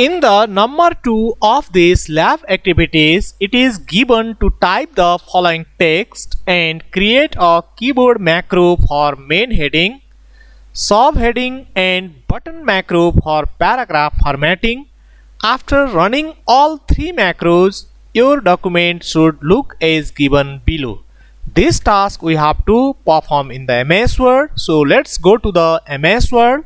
In the number 2 of these lab activities, it is given to type the following text and create a keyboard macro for main heading, subheading and button macro for paragraph formatting. After running all three macros, your document should look as given below. This task we have to perform in the MS Word. So let's go to the MS Word.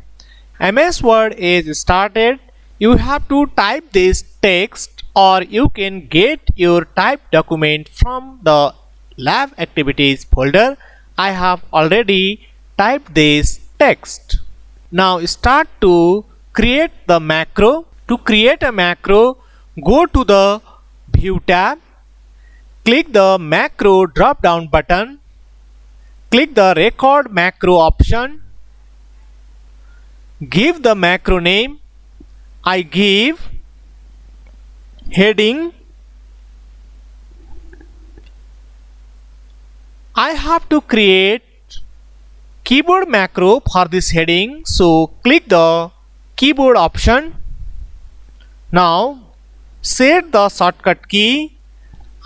MS Word is started. You have to type this text or you can get your typed document from the lab activities folder. I have already typed this text. Now start to create the macro. To create a macro, go to the View tab, click the Macro drop down button, click the Record Macro option, give the macro name. I give heading. I have to create keyboard macro for this heading, so click the keyboard option. Now set the shortcut key.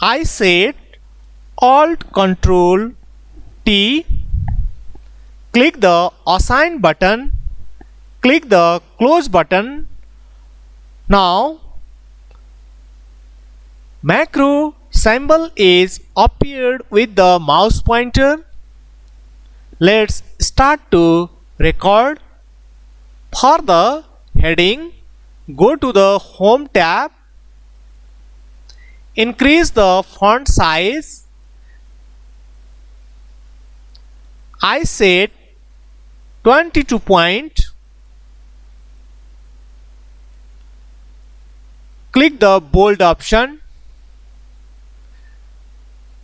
I set Alt Control T. Click the Assign button. Click the Close button. Now macro symbol is appeared with the mouse pointer. Let's start to record. For the heading, go to the Home tab. Increase the font size. I set 22 point. Click the bold option.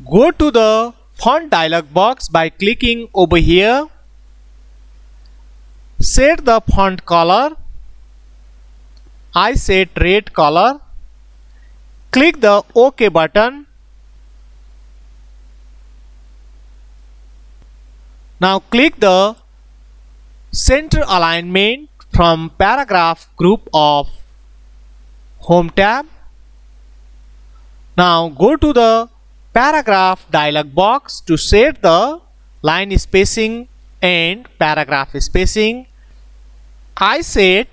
Go to the font dialog box by clicking over here. Set the font color. I set red color. Click the OK button. Now click the center alignment from paragraph group of Home tab. Now go to the paragraph dialog box to set the line spacing and paragraph spacing. I set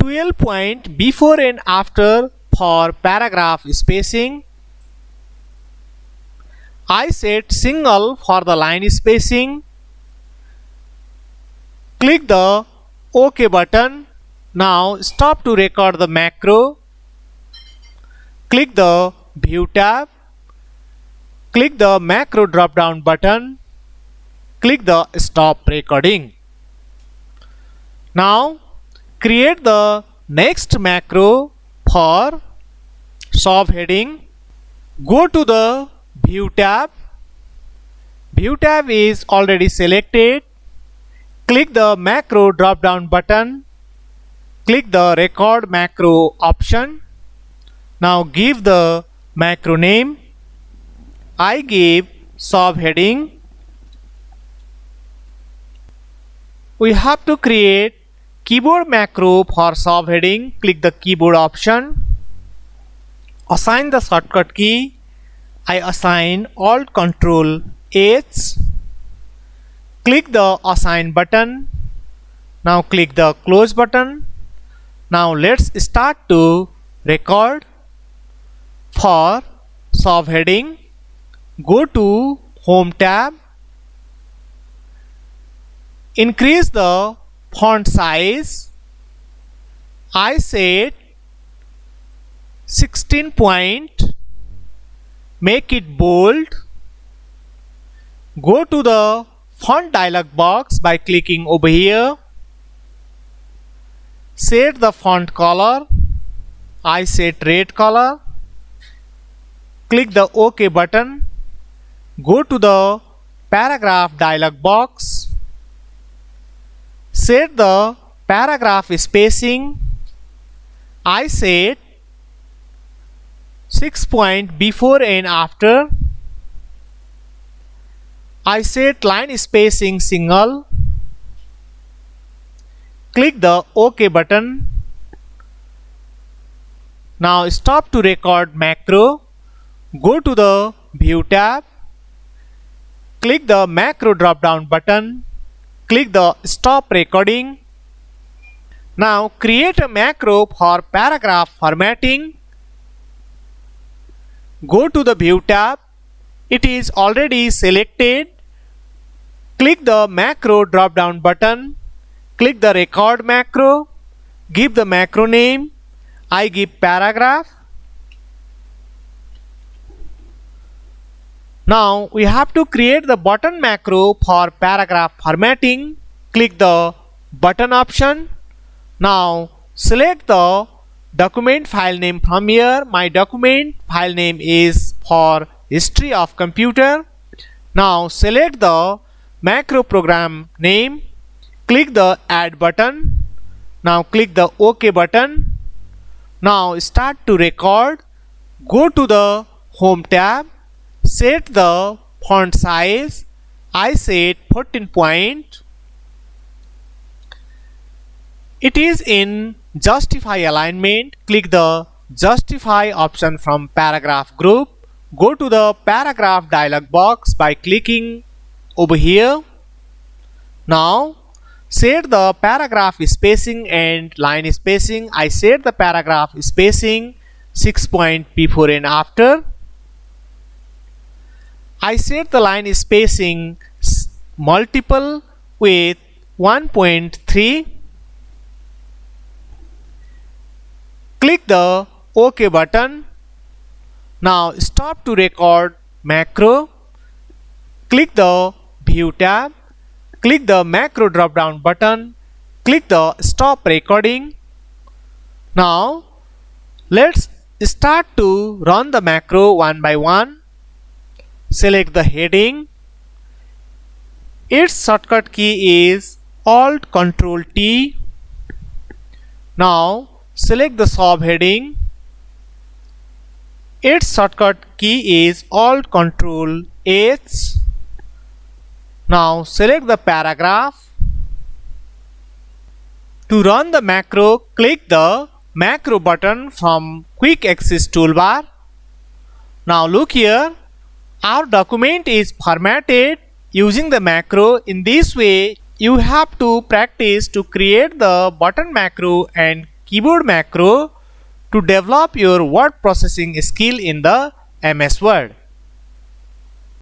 12 point before and after for paragraph spacing. I set single for the line spacing. Click the OK button. Now stop to record the macro. Click the View tab. Click the Macro drop down button. Click the Stop recording. Now create the next macro for subheading. Go to the View tab. View tab is already selected. Click the Macro drop down button. Click the Record Macro option. Now give the macro name. I give subheading. We have to create keyboard macro for subheading. Click the keyboard option. Assign the shortcut key. I assign Alt Control H. Click the Assign button. Now click the Close button. Now let's start to record. For subheading, go to Home tab. Increase the font size. I set 16 point. Make it bold. Go to the font dialog box by clicking over here. Set the font color. I set red color. Click the OK button. Go to the paragraph dialog box. Set the paragraph spacing. I set 6 point before and after. I set line spacing single. Click the OK button. Now stop to record macro. Go to the View tab. Click the macro drop down button. Click the Stop Recording. Now create a macro for paragraph formatting. Go to the View tab. It is already selected. Click the macro drop down button. Click the record macro. Give the macro name. I give paragraph. Now we have to create the button macro for paragraph formatting. Click the button option. Now select the document file name from here. My document file name is for history of computer. Now select the macro program name. Click the add button. Now click the OK button. Now start to record. Go to the Home tab. Set the font size. I set 14 point. It is in Justify alignment. Click the Justify option from paragraph group. Go to the paragraph dialog box by clicking over here. Now set the paragraph spacing and line spacing. I set the paragraph spacing 6 point before and after. I set the line spacing multiple with 1.3. Click the OK button. Now stop to record macro. Click the View tab. Click the macro drop down button. Click the Stop Recording. Now let's start to run the macro one by one. Select the heading. Its shortcut key is Alt Ctrl T. Now select the subheading. Its shortcut key is Alt Ctrl H. Now select the paragraph. To run the macro, click the macro button from Quick Access toolbar. Now look here. Our document is formatted using the macro. In this way, you have to practice to create the button macro and keyboard macro to develop your word processing skill in the MS Word.